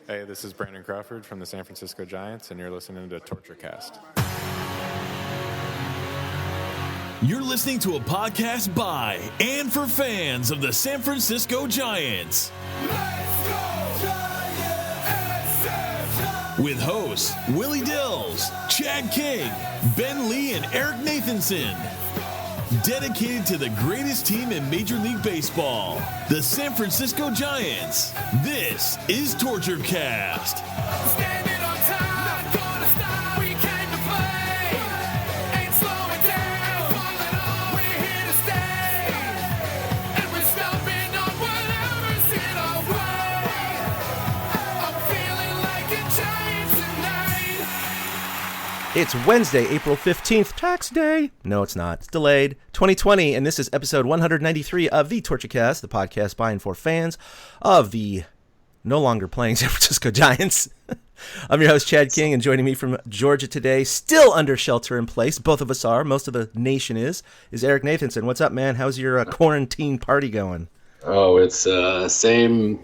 Hey, this is Brandon Crawford from the San Francisco Giants, and you're listening to Torture Cast. You're listening to a podcast by and for fans of the San Francisco Giants. Let's go Giants! With hosts Willie Dills, Chad King, Ben Lee, and Eric Nathanson. Dedicated to the greatest team in Major League Baseball, the San Francisco Giants. This is Torture Cast. Standing on time, not gonna stop. We came to play, ain't slowing down. Falling on, we're here to stay, and we're stomping on whatever's in our way. I'm feeling like a giant tonight. It's Wednesday, April 15th, tax day. No, it's not. It's delayed. 2020, and this is episode 193 of the TortureCast, the podcast by and for fans of the no longer playing San Francisco Giants. I'm your host, Chad King, and joining me from Georgia today, still under shelter in place, both of us are, most of the nation is Eric Nathanson. What's up, man? How's your quarantine party going? Oh, it's same,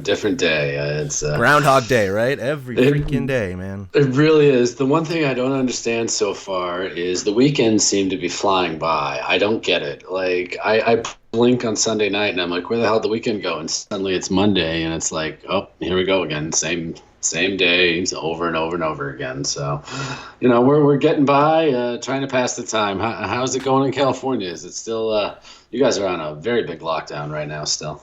different day. It's Groundhog Day, right? Every freaking day, man. It really is. The one thing I don't understand so far is the weekends seem to be flying by. I don't get it. Like, I blink on Sunday night, and I'm like, where the hell did the weekend go? And suddenly it's Monday, and it's like, oh, here we go again. Same days over and over and over again. So, you know, we're getting by, trying to pass the time. How's it going in California? Is it still you guys are on a very big lockdown right now still?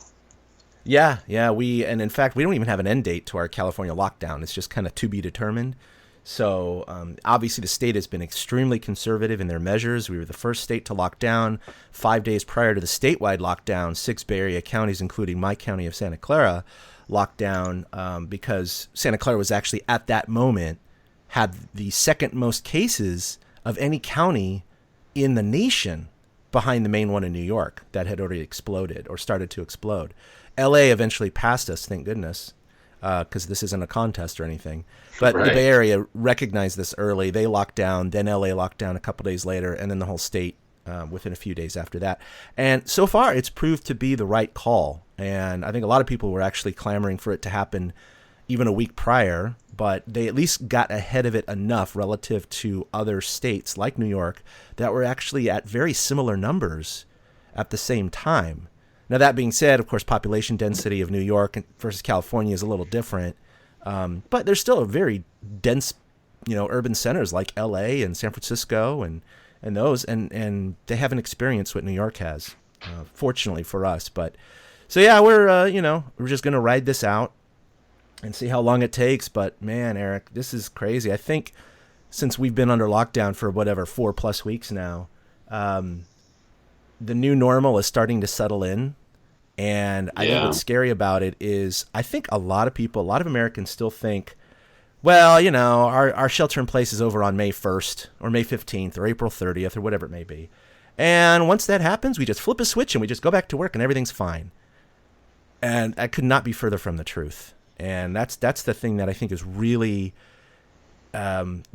Yeah, and in fact, we don't even have an end date to our California lockdown. It's just kind of to be determined. So obviously the state has been extremely conservative in their measures. We were the first state to lock down. 5 days prior to the statewide lockdown, 6 Bay Area counties, including my county of Santa Clara, locked down because Santa Clara was actually at that moment had the second most cases of any county in the nation behind the main one in New York that had already exploded or started to explode. LA eventually passed us, thank goodness, because this isn't a contest or anything. But Right. The Bay Area recognized this early. They locked down, then LA locked down a couple days later, and then the whole state within a few days after that. And so far, it's proved to be the right call. And I think a lot of people were actually clamoring for it to happen even a week prior, but they at least got ahead of it enough relative to other states like New York that were actually at very similar numbers at the same time. Now, that being said, of course, population density of New York versus California is a little different, but there's still a very dense, urban centers like L.A. and San Francisco and those, and they haven't experienced what New York has, fortunately for us. But so yeah, we're just gonna ride this out and see how long it takes. But man, Eric, this is crazy. I think since we've been under lockdown for 4+ weeks now, the new normal is starting to settle in. And I think what's scary about it is I think a lot of Americans still think, well, our shelter in place is over on May 1st or May 15th or April 30th or whatever it may be. And once that happens, we just flip a switch and we just go back to work and everything's fine. And that could not be further from the truth. And that's the thing that I think is really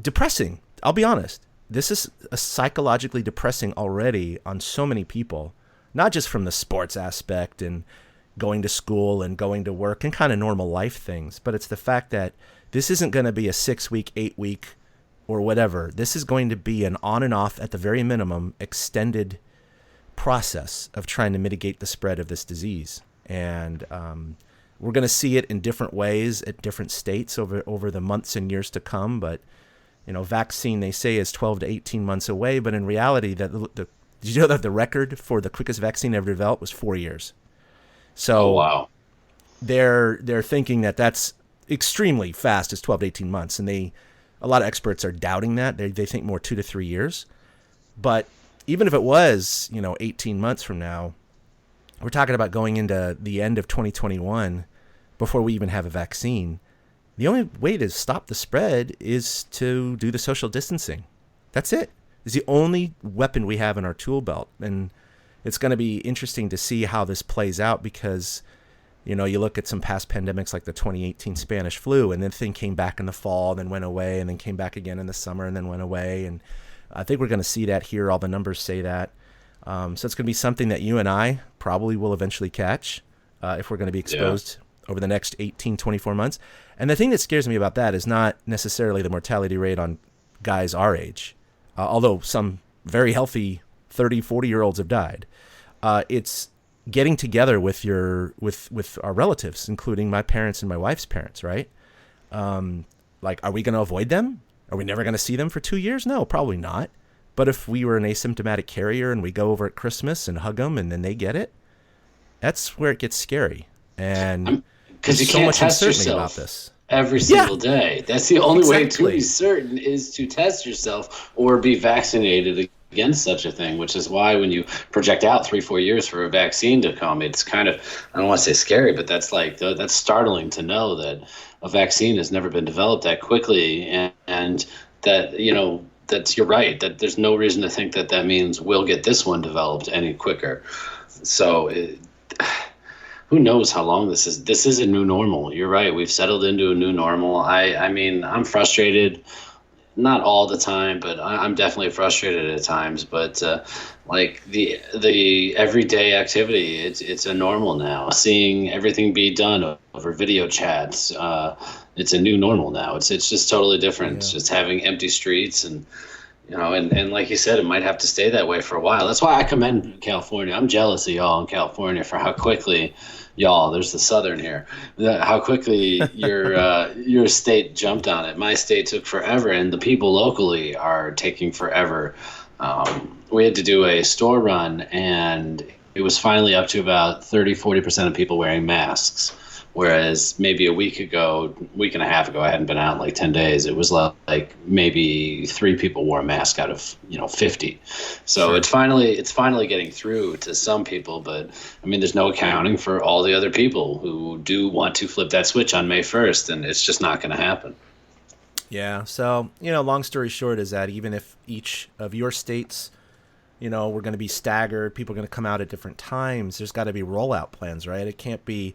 depressing. I'll be honest. This is psychologically depressing already on so many people, not just from the sports aspect and going to school and going to work and kind of normal life things, but it's the fact that this isn't going to be a 6-week, 8-week, or whatever. This is going to be an on and off, at the very minimum, extended process of trying to mitigate the spread of this disease. And we're going to see it in different ways at different states over the months and years to come. But, vaccine, they say, is 12 to 18 months away. But in reality, did you know that the record for the quickest vaccine ever developed was 4 years? So wow. They're thinking that that's extremely fast, is 12 to 18 months. And a lot of experts are doubting that. They think more 2 to 3 years. But even if it was, 18 months from now, we're talking about going into the end of 2021 before we even have a vaccine. The only way to stop the spread is to do the social distancing. That's it. It's the only weapon we have in our tool belt. And it's going to be interesting to see how this plays out because, you look at some past pandemics like the 2018 Spanish flu, and then thing came back in the fall, then went away, and then came back again in the summer, and then went away. And I think we're going to see that here. All the numbers say that. So it's going to be something that you and I probably will eventually catch if we're going to be exposed over the next 18, 24 months. And the thing that scares me about that is not necessarily the mortality rate on guys our age, although some very healthy 30, 40-year-olds have died. It's getting together with with our relatives, including my parents and my wife's parents, right? Like, are we going to avoid them? Are we never going to see them for 2 years? No, probably not. But if we were an asymptomatic carrier and we go over at Christmas and hug them and then they get it, that's where it gets scary. And because you so can't much test uncertainty yourself about this. every single day. That's the only way to Exactly. be certain is to test yourself or be vaccinated against such a thing, which is why when you project out 3-4 years for a vaccine to come, it's kind of, I don't want to say scary, but that's startling to know that a vaccine has never been developed that quickly, and that, you know, that you're right, that there's no reason to think that means we'll get this one developed any quicker. So who knows how long this is. This is a new normal. You're right. We've settled into a new normal. I mean, I'm frustrated, not all the time, but I'm definitely frustrated at times. But like the everyday activity, it's a normal now. Seeing everything be done over video chats, it's a new normal now. It's just totally different. Yeah. It's just having empty streets and. You know, and like you said, it might have to stay that way for a while. That's why I commend California. I'm jealous of y'all in California for how quickly y'all, there's the Southern here, how quickly your state jumped on it. My state took forever, and the people locally are taking forever. We had to do a store run, and it was finally up to about 30-40% of people wearing masks. Whereas maybe a week and a half ago, I hadn't been out in like 10 days. It was like maybe 3 people wore a mask out of 50. So it's finally getting through to some people. But I mean, there's no accounting for all the other people who do want to flip that switch on May 1st, and it's just not going to happen. Yeah. So, long story short is that even if each of your states, we're going to be staggered, people are going to come out at different times, there's got to be rollout plans, right? It can't be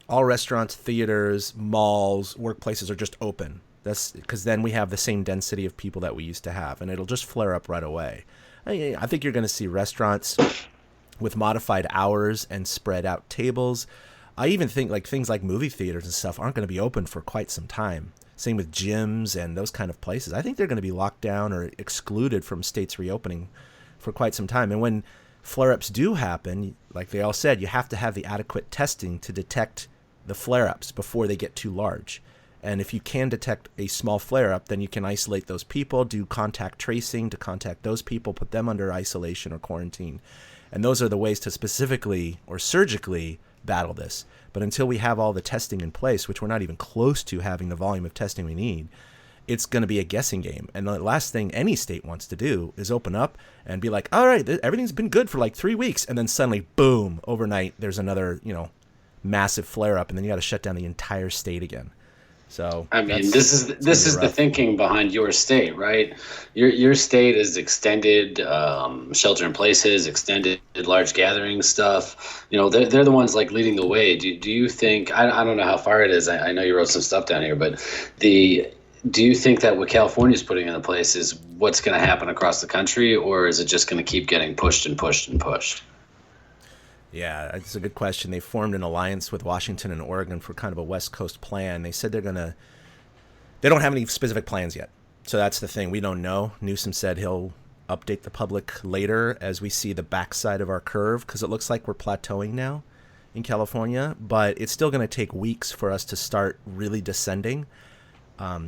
all restaurants, theaters, malls, workplaces are just open. That's because then we have the same density of people that we used to have, and it'll just flare up right away. I think you're going to see restaurants with modified hours and spread out tables. I even think like things like movie theaters and stuff aren't going to be open for quite some time. Same with gyms and those kind of places. I think they're going to be locked down or excluded from states reopening for quite some time. And when flare-ups do happen, like they all said, you have to have the adequate testing to detect the flare-ups before they get too large. And if you can detect a small flare-up, then you can isolate those people, do contact tracing to contact those people, put them under isolation or quarantine. And those are the ways to specifically or surgically battle this. But until we have all the testing in place, which we're not even close to having the volume of testing we need, it's going to be a guessing game. And the last thing any state wants to do is open up and be like, all right, everything's been good for like 3 weeks. And then suddenly, boom, overnight, there's another, massive flare up, and then you got to shut down the entire state again. So I mean, this is the thinking behind your state, right? Your state is extended shelter in places, extended large gathering stuff. They're the ones like leading the way. Do you think? I don't know how far it is. I know you wrote some stuff down here, but do you think that what California's putting into place is what's going to happen across the country, or is it just going to keep getting pushed and pushed and pushed? Yeah, it's a good question. They formed an alliance with Washington and Oregon for kind of a West Coast plan. They said they don't have any specific plans yet. So that's the thing. We don't know. Newsom said he'll update the public later as we see the backside of our curve, because it looks like we're plateauing now in California, but it's still going to take weeks for us to start really descending.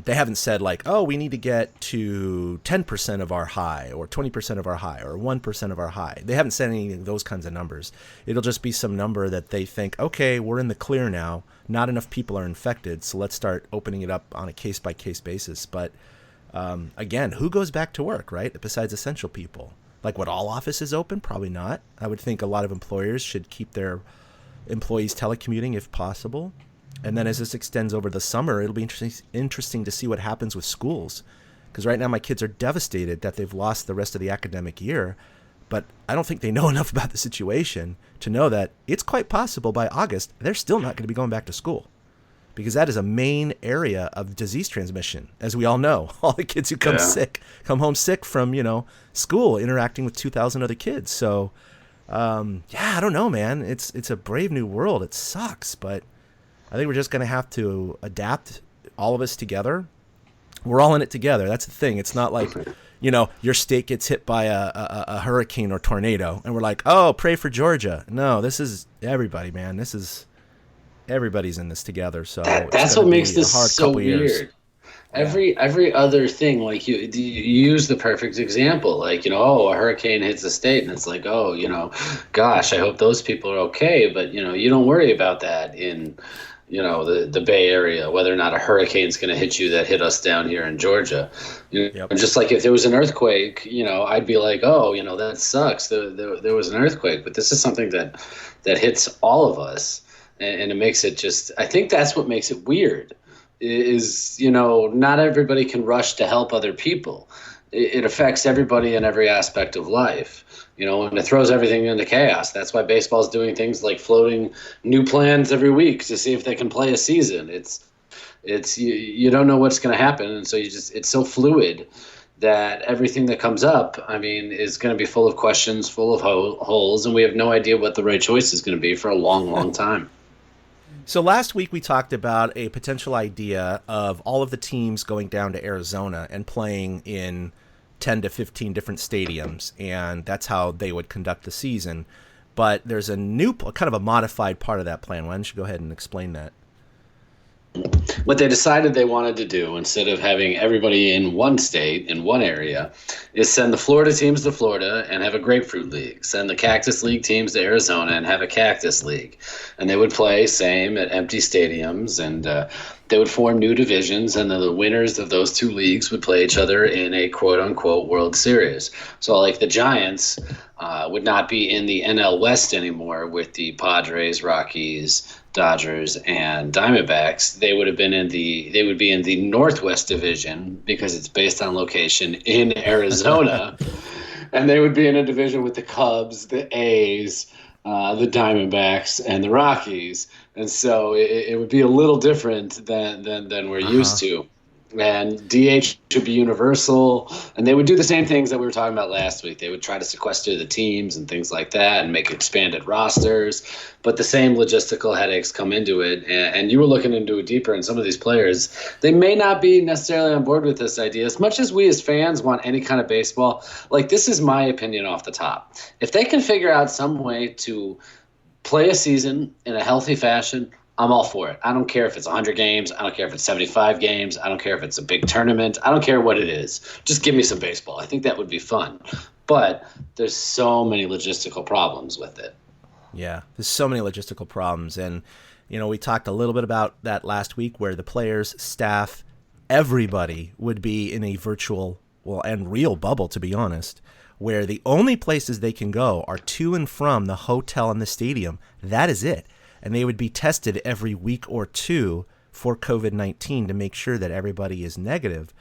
They haven't said like, oh, we need to get to 10% of our high or 20% of our high or 1% of our high. They haven't said any of those kinds of numbers. It'll just be some number that they think, okay, we're in the clear now. Not enough people are infected, so let's start opening it up on a case-by-case basis. But again, who goes back to work, right, besides essential people? Like, would all offices open? Probably not. I would think a lot of employers should keep their employees telecommuting if possible. And then as this extends over the summer, it'll be interesting to see what happens with schools. Because right now my kids are devastated that they've lost the rest of the academic year. But I don't think they know enough about the situation to know that it's quite possible by August they're still not going to be going back to school. Because that is a main area of disease transmission, as we all know. All the kids who come home sick from, school, interacting with 2,000 other kids. So, I don't know, man. It's a brave new world. It sucks, but I think we're just going to have to adapt, all of us together. We're all in it together. That's the thing. It's not like, your state gets hit by a hurricane or tornado, and we're like, oh, pray for Georgia. No, this is everybody, man. Everybody's in this together. So that's what makes this so weird. Years. Every other thing, like you use the perfect example, like, a hurricane hits the state, and it's like, gosh, I hope those people are okay. But, you don't worry about that in, the Bay Area, whether or not a hurricane's going to hit you that hit us down here in Georgia. Yep. And just like if there was an earthquake, I'd be like, that sucks. There was an earthquake. But this is something that hits all of us. And it makes it I think that's what makes it weird. Is not everybody can rush to help other people. It affects everybody in every aspect of life, and it throws everything into chaos. That's why baseball's doing things like floating new plans every week to see if they can play a season. It's you don't know what's going to happen, and so it's so fluid that everything that comes up, is going to be full of questions, full of holes, and we have no idea what the right choice is going to be for a long, long time. So last week we talked about a potential idea of all of the teams going down to Arizona and playing in 10 to 15 different stadiums, and that's how they would conduct the season. But there's a new, kind of a modified part of that plan. Why don't you go ahead and explain that? What they decided they wanted to do, instead of having everybody in one state, in one area, is send the Florida teams to Florida and have a grapefruit league. Send the Cactus League teams to Arizona and have a Cactus League. And they would play same at empty stadiums, and they would form new divisions, and the winners of those two leagues would play each other in a quote-unquote World Series. So like the Giants would not be in the NL West anymore with the Padres, Rockies, Dodgers, and Diamondbacks. They would be in the Northwest Division, because it's based on location, in Arizona. And they would be in a division with the Cubs, the A's, the Diamondbacks, and the Rockies. And so it would be a little different than we're used to. And DH should be universal. And they would do the same things that we were talking about last week. They would try to sequester the teams and things like that and make expanded rosters. But the same logistical headaches come into it. And you were looking into it deeper, and some of these players, they may not be necessarily on board with this idea. As much as we as fans want any kind of baseball, like, this is my opinion off the top. If they can figure out some way to play a season in a healthy fashion, I'm all for it. I don't care if it's 100 games. I don't care if it's 75 games. I don't care if it's a big tournament. I don't care what it is. Just give me some baseball. I think that would be fun. But there's so many logistical problems with it. Yeah, there's so many logistical problems. And, we talked a little bit about that last week, where the players, staff, everybody would be in a virtual, and real bubble, to be honest, where the only places they can go are to and from the hotel and the stadium. That is it. And they would be tested every week or two for COVID-19 to make sure that everybody is negative.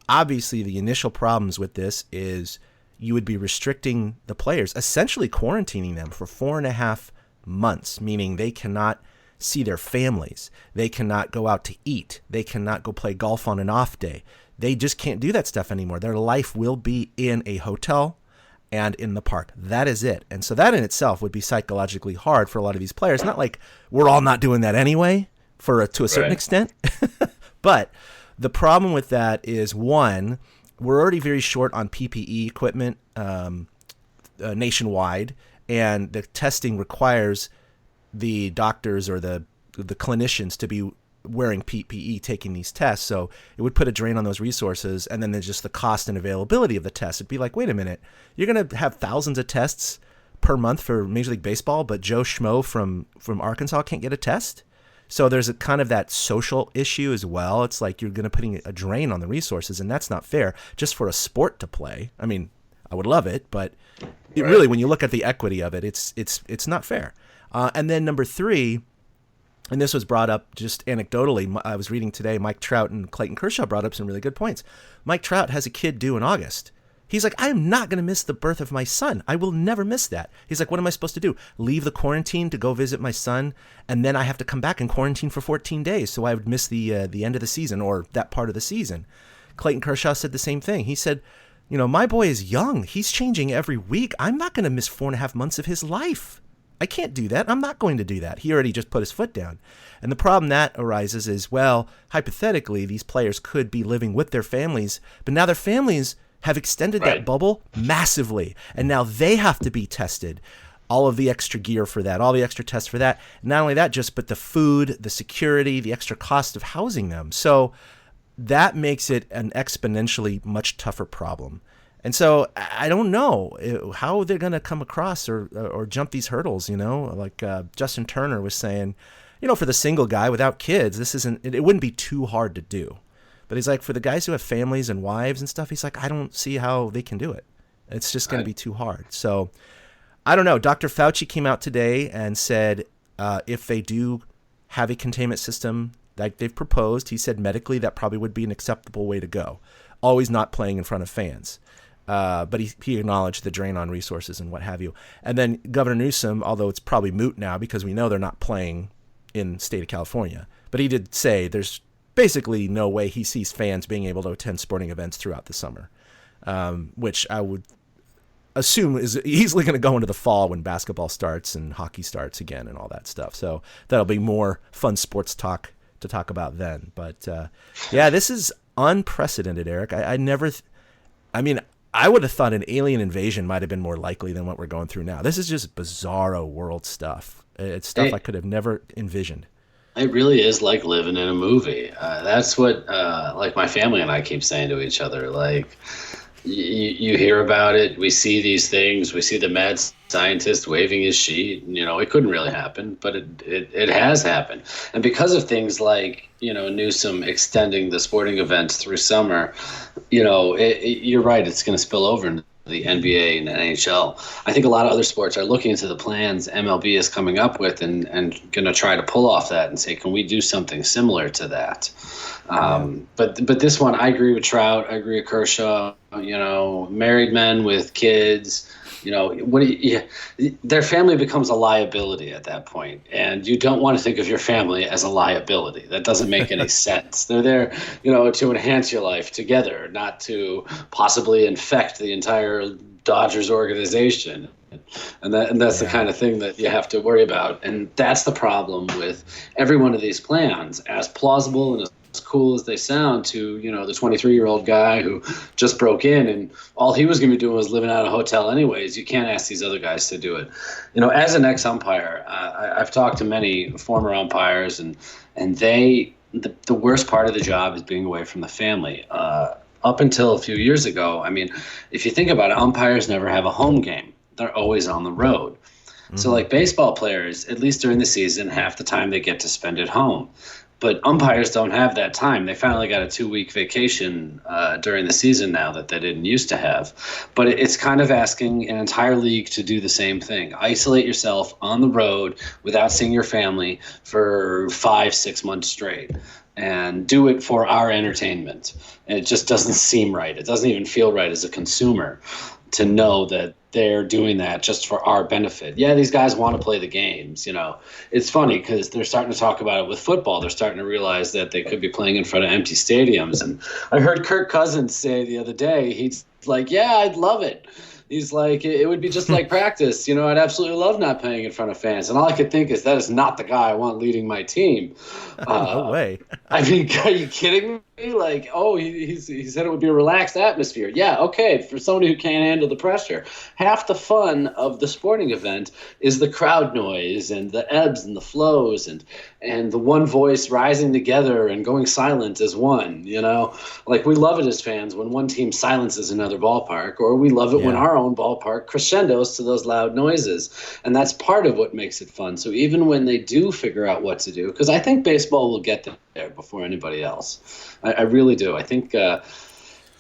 Obviously, the initial problems with this is you would be restricting the players, essentially quarantining them for 4.5 months, meaning they cannot see their families. They cannot go out to eat. They cannot go play golf on an off day. They just can't do that stuff anymore. Their life will be in a hotel and in the park. That is it. And so that in itself would be psychologically hard for a lot of these players. Not like we're all not doing that anyway, to a certain extent. But the problem with that is, one, we're already very short on PPE equipment nationwide, and the testing requires the doctors or the clinicians to be wearing PPE taking these tests. So it would put a drain on those resources. And then there's just the cost and availability of the tests. It'd be like, wait a minute, you're going to have thousands of tests per month for Major League Baseball, but Joe Schmo from Arkansas can't get a test. So there's a kind of that social issue as well. It's like you're going to putting a drain on the resources, and that's not fair just for a sport to play. I mean, I would love it, but it really, when you look at the equity of it, it's not fair. And then number 3, and this was brought up just anecdotally. I was reading today, Mike Trout and Clayton Kershaw brought up some really good points. Mike Trout has a kid due in August. He's like, I am not going to miss the birth of my son. I will never miss that. He's like, what am I supposed to do? Leave the quarantine to go visit my son, and then I have to come back and quarantine for 14 days, so I would miss the end of the season, or that part of the season. Clayton Kershaw said the same thing. He said, my boy is young. He's changing every week. I'm not going to miss 4.5 months of his life. I can't do that. I'm not going to do that. He already just put his foot down. And the problem that arises is, well, hypothetically, these players could be living with their families, but now their families have extended that bubble massively. And now they have to be tested. All of the extra gear for that, all the extra tests for that. Not only that, but the food, the security, the extra cost of housing them. So that makes it an exponentially much tougher problem. And so I don't know how they're going to come across or jump these hurdles, like Justin Turner was saying, for the single guy without kids, it wouldn't be too hard to do. But he's like, for the guys who have families and wives and stuff, he's like, I don't see how they can do it. It's just going to be too hard. So I don't know. Dr. Fauci came out today and said if they do have a containment system like they've proposed, he said medically that probably would be an acceptable way to go. Always not playing in front of fans. But he acknowledged the drain on resources and what have you. And then Governor Newsom, although it's probably moot now because we know they're not playing in the state of California, but he did say there's basically no way he sees fans being able to attend sporting events throughout the summer, which I would assume is easily going to go into the fall when basketball starts and hockey starts again and all that stuff. So that'll be more fun sports talk to talk about then. But yeah, this is unprecedented, Eric. I would have thought an alien invasion might have been more likely than what we're going through now. This is just bizarro world stuff. It's stuff I could have never envisioned. It really is like living in a movie. That's what like my family and I keep saying to each other. Like, you hear about it. We see these things. We see the mad scientist waving his sheet. It couldn't really happen, but it has happened. And because of things like, Newsom extending the sporting events through summer, you're right. It's going to spill over into the NBA and NHL. I think a lot of other sports are looking into the plans MLB is coming up with and going to try to pull off that and say, can we do something similar to that? But this one, I agree with Trout. I agree with Kershaw. Married men with kids. Their family becomes a liability at that point, and you don't want to think of your family as a liability. That doesn't make any sense. They're there, to enhance your life together, not to possibly infect the entire Dodgers organization. And that's the kind of thing that you have to worry about. And that's the problem with every one of these plans, as plausible and as cool as they sound to, the 23-year-old guy who just broke in and all he was going to be doing was living out of a hotel anyways. You can't ask these other guys to do it. As an ex-umpire, I've talked to many former umpires and the worst part of the job is being away from the family. Up until a few years ago, if you think about it, umpires never have a home game. They're always on the road. Mm-hmm. So like baseball players, at least during the season, half the time they get to spend at home. But umpires don't have that time. They finally got a 2-week vacation during the season now that they didn't used to have. But it's kind of asking an entire league to do the same thing. Isolate yourself on the road without seeing your family for 5-6 months straight. And do it for our entertainment. And it just doesn't seem right. It doesn't even feel right as a consumer to know that they're doing that just for our benefit. Yeah, these guys want to play the games. It's funny because they're starting to talk about it with football. They're starting to realize that they could be playing in front of empty stadiums. And I heard Kirk Cousins say the other day, he's like, yeah, I'd love it. He's like, it would be just like practice. I'd absolutely love not playing in front of fans. And all I could think is that is not the guy I want leading my team. No way. Are you kidding me? Like, he said it would be a relaxed atmosphere. Yeah, okay, for somebody who can't handle the pressure. Half the fun of the sporting event is the crowd noise and the ebbs and the flows and the one voice rising together and going silent as one, Like, we love it as fans when one team silences another ballpark, or we love it when our own ballpark crescendos to those loud noises. And that's part of what makes it fun. So even when they do figure out what to do, because I think baseball will get there before anybody else. I really do. I think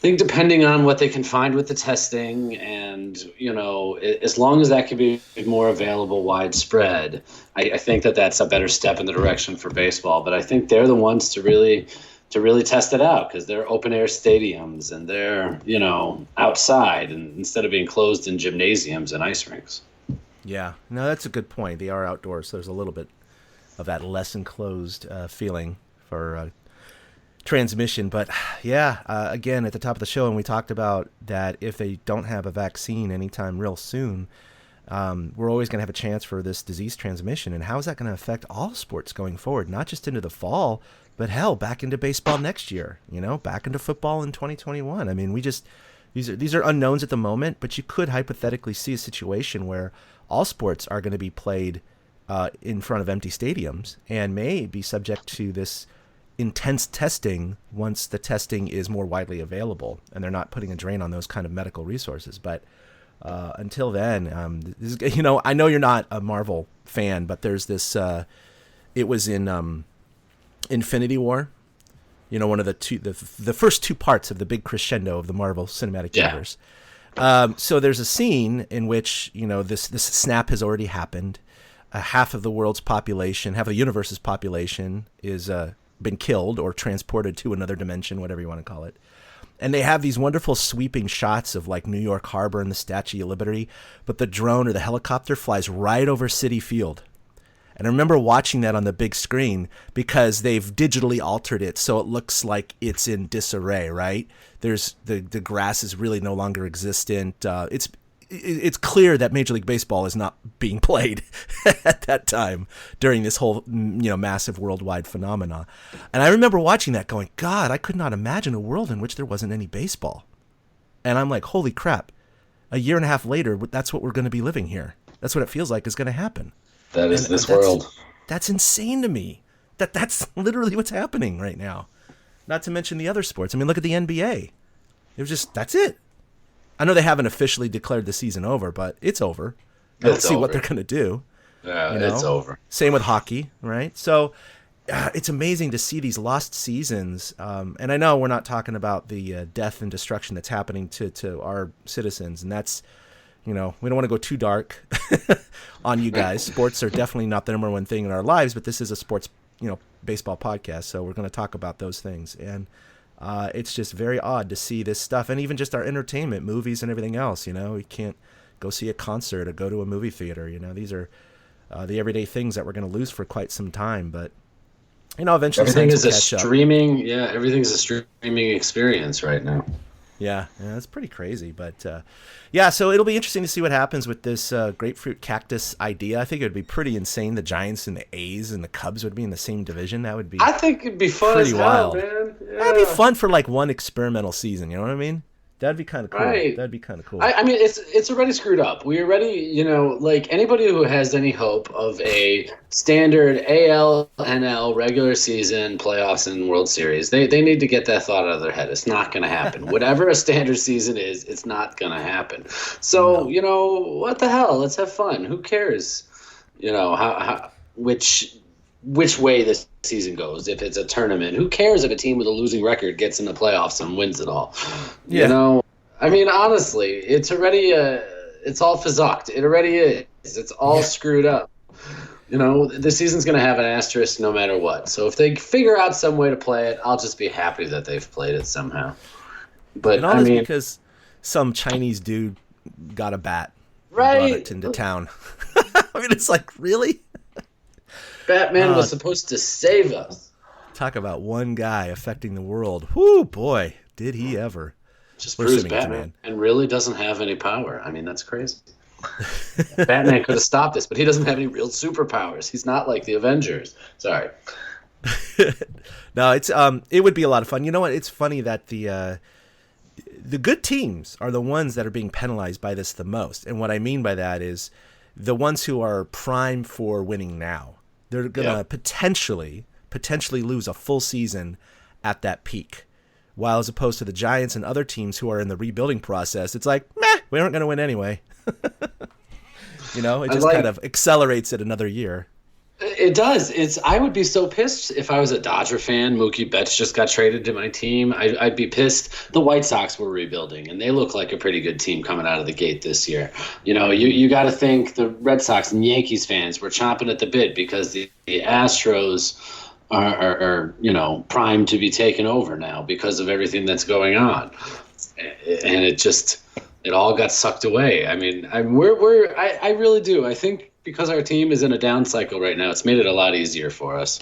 depending on what they can find with the testing and, as long as that can be more available widespread, I think that's a better step in the direction for baseball. But I think they're the ones to really test it out because they're open air stadiums and they're, outside and instead of being closed in gymnasiums and ice rinks. Yeah, no, that's a good point. They are outdoors, so there's a little bit of that less enclosed feeling for transmission. But yeah, again, at the top of the show, and we talked about that if they don't have a vaccine anytime real soon, we're always going to have a chance for this disease transmission. And how is that going to affect all sports going forward, not just into the fall, but hell, back into baseball next year, back into football in 2021. I mean, these are unknowns at the moment, but you could hypothetically see a situation where all sports are going to be played in front of empty stadiums and may be subject to this intense testing once the testing is more widely available and they're not putting a drain on those kind of medical resources. But until then, I know you're not a Marvel fan, but there's this, it was in Infinity War, one of the first two parts of the big crescendo of the Marvel Cinematic Universe. So there's a scene in which, this snap has already happened. Half of the world's population, half of the universe's population is been killed or transported to another dimension, whatever you want to call it. And they have these wonderful sweeping shots of like New York Harbor and the Statue of Liberty, but the drone or the helicopter flies right over Citi Field. And I remember watching that on the big screen because they've digitally altered it so it looks like it's in disarray, right? There's the grass is really no longer existent. It's clear that Major League Baseball is not being played at that time during this whole, massive worldwide phenomena. And I remember watching that going, God, I could not imagine a world in which there wasn't any baseball. And I'm like, holy crap. A year and a half later, that's what we're going to be living here. That's what it feels like is going to happen. That is this world. That's insane to me. That's literally what's happening right now. Not to mention the other sports. I mean, look at the NBA. It was just, that's it. I know they haven't officially declared the season over, but it's over. I don't see what they're going to do. Yeah, it's over. Same with hockey, right? So it's amazing to see these lost seasons. And I know we're not talking about the death and destruction that's happening to our citizens. And that's, we don't want to go too dark on you guys. Sports are definitely not the number one thing in our lives, but this is a sports, baseball podcast. So we're going to talk about those things. And it's just very odd to see this stuff, and even just our entertainment, movies and everything else. We can't go see a concert or go to a movie theater. These are the everyday things that we're going to lose for quite some time. But eventually everything is a catch streaming. Up. Yeah, everything's a streaming experience right now. Yeah, it's pretty crazy. But so it'll be interesting to see what happens with this grapefruit cactus idea. I think it would be pretty insane. The Giants and the A's and the Cubs would be in the same division. That would be. I think it'd be fun as hell, man. Yeah. That'd be fun for like one experimental season. You know what I mean? That'd be kind of cool. Right. That'd be kind of cool. I mean, it's already screwed up. We already, like anybody who has any hope of a standard AL, NL, regular season, playoffs, and World Series, they need to get that thought out of their head. It's not going to happen. Whatever a standard season is, it's not going to happen. So, what the hell? Let's have fun. Who cares? Which way this season goes. If it's a tournament, who cares if a team with a losing record gets in the playoffs and wins it all? Yeah. I mean, honestly, it's already it's all fizzucked. It already is. It's all screwed up. The season's going to have an asterisk no matter what. So if they figure out some way to play it, I'll just be happy that they've played it somehow. But and all this because some Chinese dude got a bat, right? Brought it into town. I mean, it's like, really? Batman was supposed to save us. Talk about one guy affecting the world. Whoo, boy, did he ever. Just proves Batman and really doesn't have any power. I mean, that's crazy. Batman could have stopped this, but he doesn't have any real superpowers. He's not like the Avengers. Sorry. No, it's it would be a lot of fun. You know what? It's funny that the good teams are the ones that are being penalized by this the most. And what I mean by that is the ones who are prime for winning now. They're going to potentially lose a full season at that peak. While as opposed to the Giants and other teams who are in the rebuilding process, it's like, meh, we aren't going to win anyway. It just kind of accelerates it another year. It does. I would be so pissed if I was a Dodger fan. Mookie Betts just got traded to my team. I'd be pissed. The White Sox were rebuilding, and they look like a pretty good team coming out of the gate this year. You got to think the Red Sox and Yankees fans were chomping at the bit because the Astros are primed to be taken over now because of everything that's going on, and it all got sucked away. I mean, I really do. I think because our team is in a down cycle right now, it's made it a lot easier for us.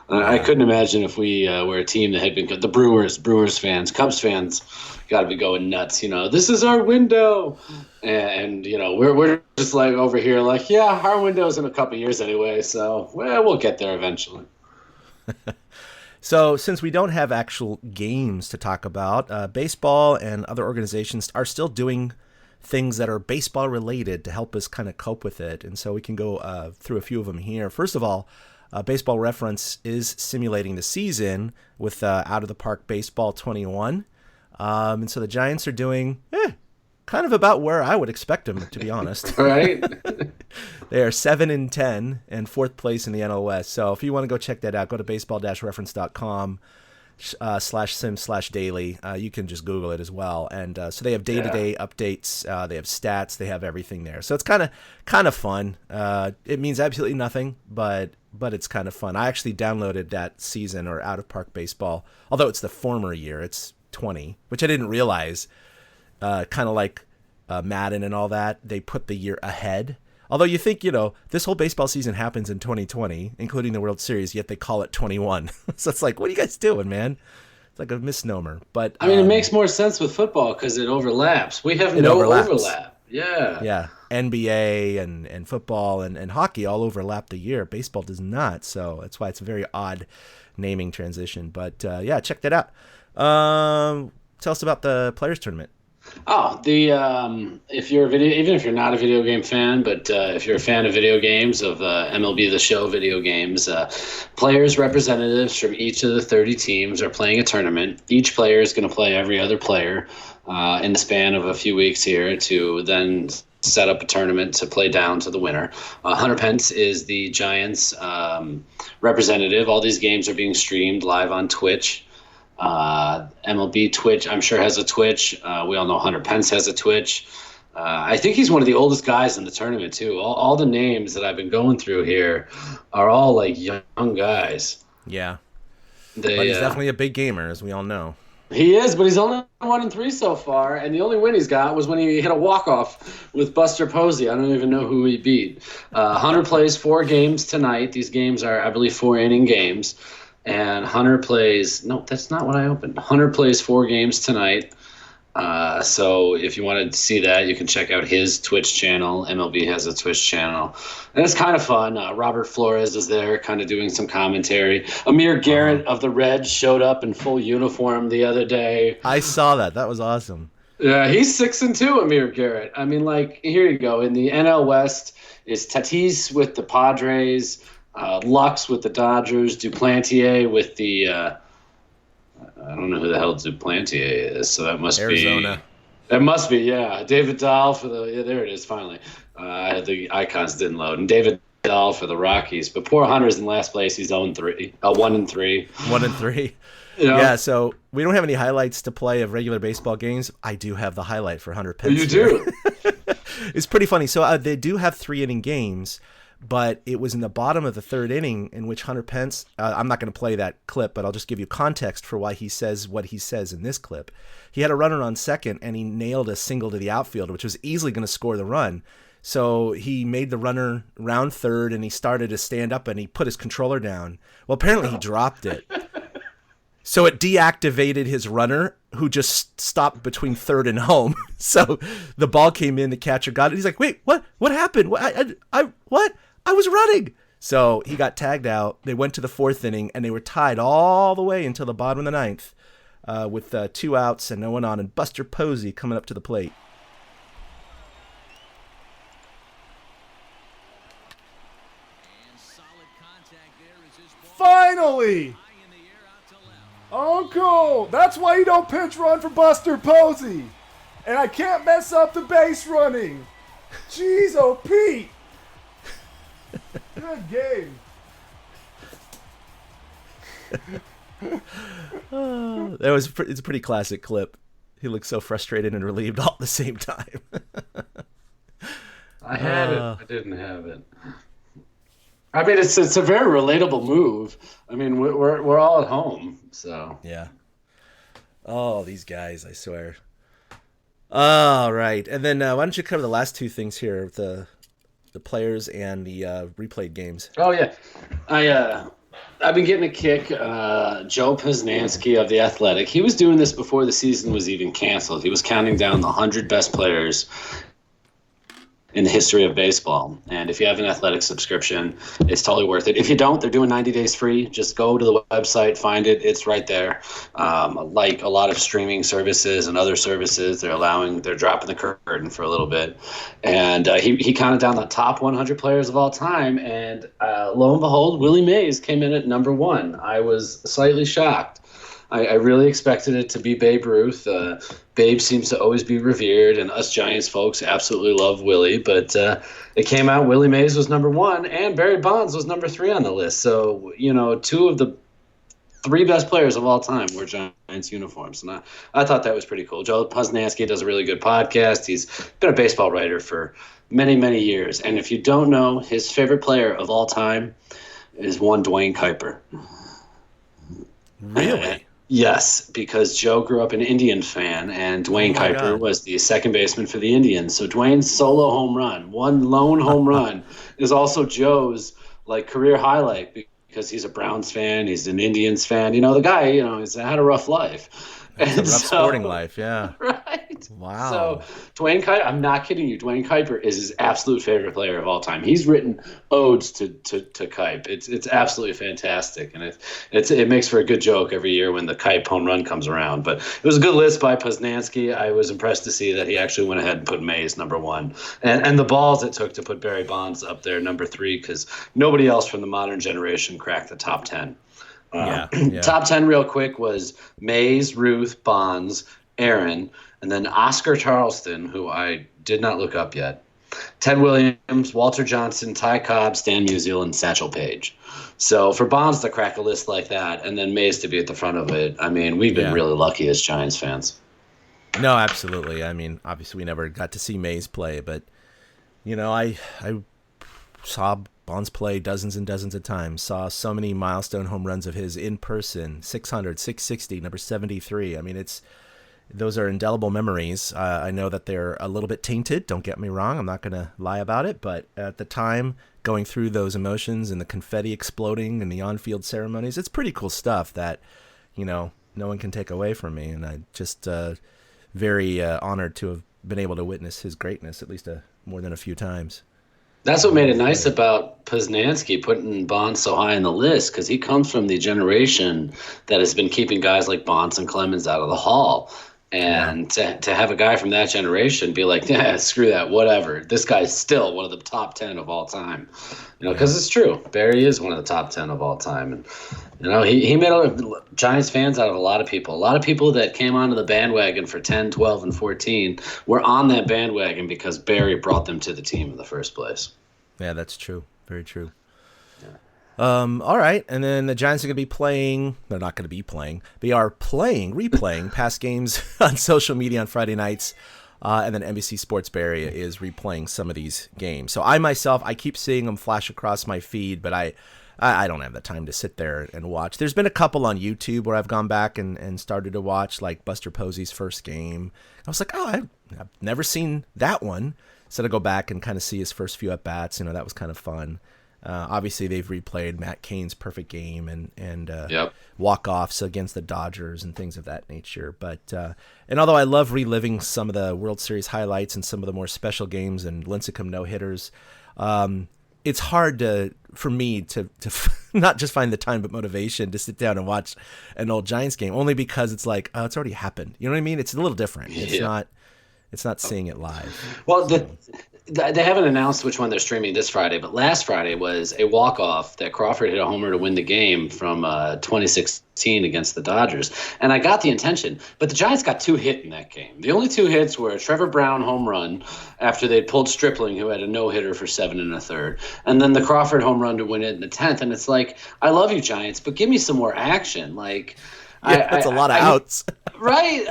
I couldn't imagine if we were a team that had been the Brewers fans, Cubs fans, got to be going nuts. This is our window, and we're just like over here, like, yeah, our window's in a couple years anyway, so we'll get there eventually. So since we don't have actual games to talk about, baseball and other organizations are still doing things that are baseball related to help us kind of cope with it. And so we can go through a few of them here. First of all, Baseball Reference is simulating the season with Out of the Park Baseball 21. And so the Giants are doing kind of about where I would expect them, to be honest. Right. They are 7-10 and fourth place in the NL West. So if you want to go check that out, go to baseball-reference.com /sim/daily. You can just Google it as well. And so they have day-to-day updates. They have stats. They have everything there. So it's kind of fun. It means absolutely nothing, but it's kind of fun. I actually downloaded that season or Out of Park Baseball, although it's the former year. It's 20, which I didn't realize. Kind of like Madden and all that. They put the year ahead. Although you think, this whole baseball season happens in 2020, including the World Series, yet they call it 21. So it's like, what are you guys doing, man? It's like a misnomer. But I mean, it makes more sense with football because it overlaps. We have no overlap. Yeah. Yeah. NBA and football and hockey all overlap the year. Baseball does not. So that's why it's a very odd naming transition. But check that out. Tell us about the Players Tournament. Oh, if you're even if you're not a video game fan, but if you're a fan of video games, of MLB The Show video games, players representatives from each of the 30 teams are playing a tournament. Each player is going to play every other player in the span of a few weeks here to then set up a tournament to play down to the winner. Hunter Pence is the Giants representative. All these games are being streamed live on Twitch. MLB Twitch, I'm sure, has a Twitch. We all know Hunter Pence has a Twitch. I think he's one of the oldest guys in the tournament, too. All the names that I've been going through here are all like young guys. Yeah. But he's definitely a big gamer, as we all know. He is, but he's only 1-3 so far, and the only win he's got was when he hit a walk-off with Buster Posey. I don't even know who he beat. Hunter plays 4 games tonight. These games are, I believe, 4-inning games. And Hunter plays, no, that's not what I opened. Hunter plays 4 games tonight. So if you want to see that, you can check out his Twitch channel. MLB has a Twitch channel. And it's kind of fun. Robert Flores is there kind of doing some commentary. Amir Garrett of the Reds showed up in full uniform the other day. I saw that. That was awesome. Yeah, he's 6-2, Amir Garrett. I mean, like, here you go. In the NL West is Tatis with the Padres, Lux with the Dodgers, Duplantier with the I don't know who the hell Duplantier is, so that must Arizona. It must be, yeah. David Dahl for there it is, finally. The icons didn't load. And David Dahl for the Rockies. But poor Hunter's in last place. He's 1-3. 1-3. 1-3. Yeah, so we don't have any highlights to play of regular baseball games. I do have the highlight for Hunter Pence. You do? It's pretty funny. So they do have 3-inning games, but it was in the bottom of the 3rd inning in which Hunter Pence, I'm not going to play that clip, but I'll just give you context for why he says what he says in this clip. He had a runner on second, and he nailed a single to the outfield, which was easily going to score the run. So he made the runner round third, and he started to stand up, and he put his controller down. Well, apparently he dropped it. So it deactivated his runner, who just stopped between third and home. So the ball came in, the catcher got it. He's like, wait, what? What happened? What? I was running. So he got tagged out. They went to the 4th inning, and they were tied all the way until the bottom of the 9th with 2 outs and no one on. And Buster Posey coming up to the plate. Finally! Uncle! That's why you don't pitch run for Buster Posey! And I can't mess up the base running! Jeez, oh Pete! Good game. It's a pretty classic clip. He looks so frustrated and relieved all at the same time. I had it. I didn't have it. I mean, it's a very relatable move. I mean, we're all at home, so yeah. Oh, these guys! I swear. All right, and then why don't you cover the last 2 things here? The the players and the replayed games. Oh yeah, I've been getting a kick. Joe Posnanski of The Athletic. He was doing this before the season was even canceled. He was counting down the 100 best players in the history of baseball. And if you have an Athletic subscription, it's totally worth it. If you don't, they're doing 90 days free. Just go to the website, find it. It's right there. Like a lot of streaming services and other services, they're dropping the curtain for a little bit. And he counted down the top 100 players of all time. And lo and behold, Willie Mays came in at number 1. I was slightly shocked. I really expected it to be Babe Ruth. Babe seems to always be revered, and us Giants folks absolutely love Willie. But it came out Willie Mays was number 1, and Barry Bonds was number 3 on the list. So, 2 of the 3 best players of all time wore Giants uniforms. And I thought that was pretty cool. Joe Posnanski does a really good podcast. He's been a baseball writer for many, many years. And if you don't know, his favorite player of all time is one Dwayne Kuiper. Really? Yes, because Joe grew up an Indian fan, and Dwayne Kuiper was the second baseman for the Indians. So Dwayne's solo home run, one lone home run, is also Joe's career highlight because he's a Browns fan, he's an Indians fan. The guy, he's had a rough life. It's a rough sporting life, yeah. Right. Wow. So Dwayne Kuiper, I'm not kidding you. Dwayne Kuiper is his absolute favorite player of all time. He's written odes to Kuiper. It's absolutely fantastic, and it makes for a good joke every year when the Kuiper home run comes around. But it was a good list by Posnanski. I was impressed to see that he actually went ahead and put Mays number 1, and the balls it took to put Barry Bonds up there number 3, because nobody else from the modern generation cracked the top 10. Yeah. Top 10 real quick was Mays, Ruth, Bonds, Aaron, and then Oscar Charleston, who I did not look up yet, Ted Williams, Walter Johnson, Ty Cobb, Stan Musial, and Satchel Paige. So for Bonds to crack a list like that and then Mays to be at the front of it, I mean, we've been really lucky as Giants fans. No, absolutely. I mean, obviously we never got to see Mays play, but, I saw Bonds play dozens and dozens of times, saw so many milestone home runs of his in person, 600, 660, number 73. I mean, those are indelible memories. I know that they're a little bit tainted, don't get me wrong. I'm not going to lie about it, but at the time, going through those emotions and the confetti exploding and the on-field ceremonies, it's pretty cool stuff that, no one can take away from me. And I just very honored to have been able to witness his greatness at least more than a few times. That's what made it nice about Posnanski putting Bonds so high on the list, because he comes from the generation that has been keeping guys like Bonds and Clemens out of the Hall. And to have a guy from that generation be like, yeah, screw that, whatever. This guy's still one of the top 10 of all time. Because it's true. Barry is one of the top 10 of all time. And, he made Giants fans out of a lot of people. A lot of people that came onto the bandwagon for 10, 12, and 14 were on that bandwagon because Barry brought them to the team in the first place. Yeah, that's true. Very true. All right, and then the Giants are going to be playing. They're not going to be playing. They are replaying past games on social media on Friday nights, and then NBC Sports Bay Area is replaying some of these games. So I keep seeing them flash across my feed, but I don't have the time to sit there and watch. There's been a couple on YouTube where I've gone back and started to watch, like Buster Posey's first game. I was like, I've never seen that one. So to go back and kind of see his first few at-bats, that was kind of fun. Obviously, they've replayed Matt Cain's perfect game and walk-offs against the Dodgers and things of that nature. But and although I love reliving some of the World Series highlights and some of the more special games and Lincecum no-hitters, it's hard for me to not just find the time but motivation to sit down and watch an old Giants game, only because it's like, oh, it's already happened. You know what I mean? It's a little different. It's not seeing it live. Well, they haven't announced which one they're streaming this Friday, but last Friday was a walk-off that Crawford hit a homer to win the game from 2016 against the Dodgers. And I got the intention, but the Giants got 2 hit in that game. The only 2 hits were a Trevor Brown home run after they'd pulled Stripling, who had a no-hitter for 7 1/3, and then the Crawford home run to win it in the 10th. And it's like, I love you, Giants, but give me some more action. Like, that's a lot of outs. Right.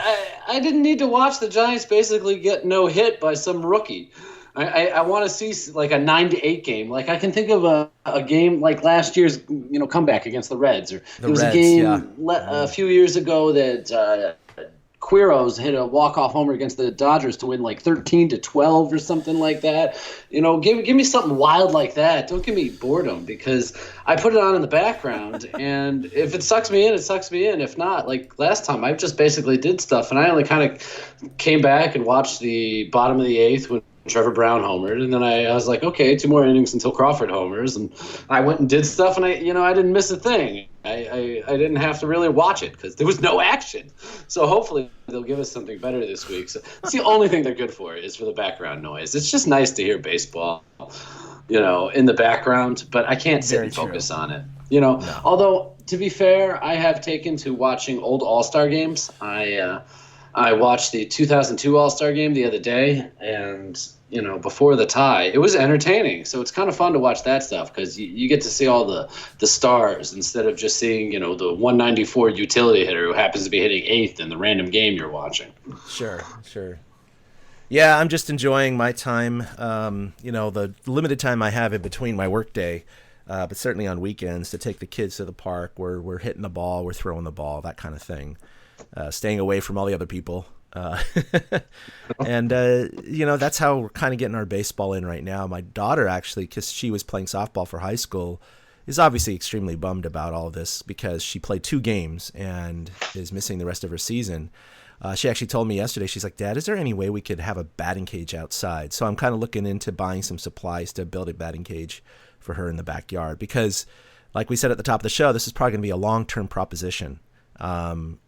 I didn't need to watch the Giants basically get no hit by some rookie. I want to see like a 9-8 game. Like I can think of a game like last year's comeback against the Reds, or there was a game a few years ago that Quiros hit a walk-off homer against the Dodgers to win like 13-12 or something like that. Give me something wild like that. Don't give me boredom, because I put it on in the background, and if it sucks me in, it sucks me in. If not, like last time, I just basically did stuff, and I only kind of came back and watched the bottom of the eighth when Trevor Brown homered, and then I was like, okay, 2 more innings until Crawford homers, and I went and did stuff, and I didn't miss a thing. I didn't have to really watch it because there was no action. So hopefully they'll give us something better this week. So that's the only thing they're good for, is for the background noise. It's just nice to hear baseball, in the background, but I can't sit and focus on it. No. Although, to be fair, I have taken to watching old All-Star games. I watched the 2002 All-Star game the other day, and before the tie, it was entertaining. So it's kind of fun to watch that stuff, because you get to see all the stars instead of just seeing the 194 utility hitter who happens to be hitting eighth in the random game you're watching. Sure. Yeah, I'm just enjoying my time. The limited time I have in between my workday, but certainly on weekends, to take the kids to the park where we're hitting the ball, we're throwing the ball, that kind of thing. Staying away from all the other people. And that's how we're kind of getting our baseball in right now. My daughter, actually, because she was playing softball for high school, is obviously extremely bummed about all this, because she played 2 games and is missing the rest of her season. She actually told me yesterday, she's like, Dad, is there any way we could have a batting cage outside? So I'm kind of looking into buying some supplies to build a batting cage for her in the backyard, because like we said at the top of the show, this is probably going to be a long-term proposition. And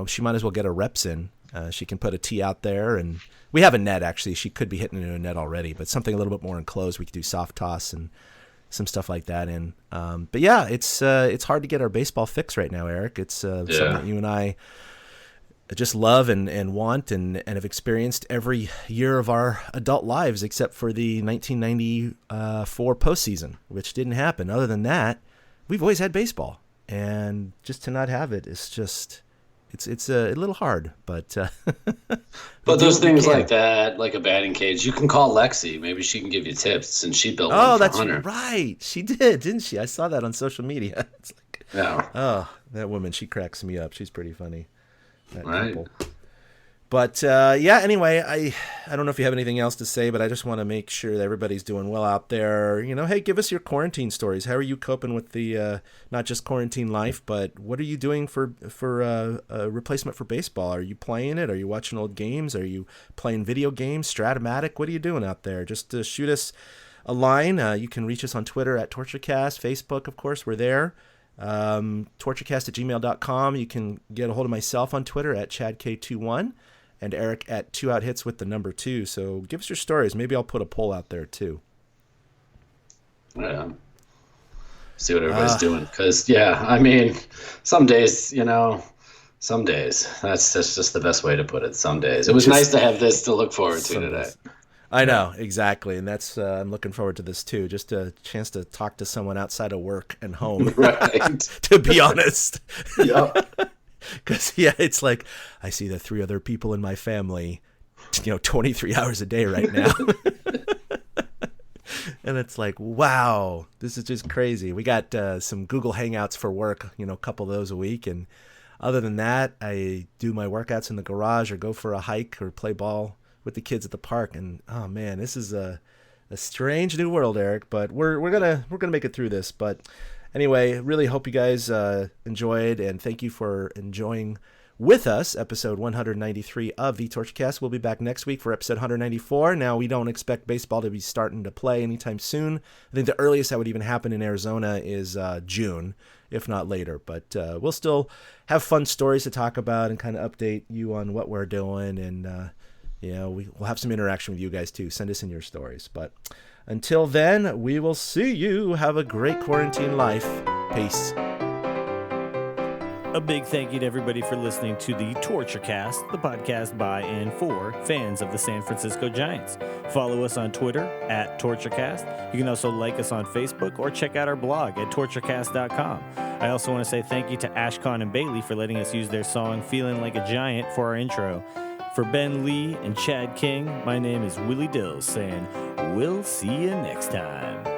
she might as well get her reps in. She can put a tee out there, and we have a net, actually. She could be hitting into a net already, but something a little bit more enclosed. We could do soft toss and some stuff like that in. But yeah, it's hard to get our baseball fix right now, Eric. It's something that you and I just love and want and have experienced every year of our adult lives, except for the 1994 postseason, which didn't happen. Other than that, we've always had baseball. And just to not have it is just, it's a little hard, but but those things like that, like a batting cage, you can call Lexi. Maybe she can give you tips, and she built one for Hunter. Right. She did, didn't she? I saw that on social media. It's like, yeah. Oh, that woman, she cracks me up. She's pretty funny. That right. couple. But anyway, I don't know if you have anything else to say, but I just want to make sure that everybody's doing well out there. Hey, give us your quarantine stories. How are you coping with the not just quarantine life, but what are you doing for a replacement for baseball? Are you playing it? Are you watching old games? Are you playing video games, Stratomatic? What are you doing out there? Just shoot us a line. You can reach us on Twitter at TortureCast, Facebook, of course, we're there. torturecast@gmail.com. You can get a hold of myself on Twitter at ChadK21. And Eric at 2outhits with the number 2. So give us your stories. Maybe I'll put a poll out there too. Yeah. See what everybody's doing. Because, some days, that's just the best way to put it. Some days. It was nice to have this to look forward to today. I know, exactly. And that's, I'm looking forward to this too. Just a chance to talk to someone outside of work and home. Right. To be honest. Yep. Because, it's like I see the 3 other people in my family, 23 hours a day right now. And it's like, wow, this is just crazy. We got some Google Hangouts for work, a couple of those a week. And other than that, I do my workouts in the garage or go for a hike or play ball with the kids at the park. And, oh, man, this is a strange new world, Eric. But we're gonna make it through this. But anyway, really hope you guys enjoyed, and thank you for enjoying with us episode 193 of the TortureCast. We'll be back next week for episode 194. Now, we don't expect baseball to be starting to play anytime soon. I think the earliest that would even happen in Arizona is June, if not later. But we'll still have fun stories to talk about and kind of update you on what we're doing. And, we'll have some interaction with you guys, too. Send us in your stories. But until then, we will see you. Have a great quarantine life. Peace. A big thank you to everybody for listening to the TortureCast, the podcast by and for fans of the San Francisco Giants. Follow us on Twitter at TortureCast. You can also like us on Facebook or check out our blog at torturecast.com. I also want to say thank you to Ashcon and Bailey for letting us use their song Feeling Like a Giant for our intro. For Ben Lee and Chad King, my name is Willie Dills saying, we'll see you next time.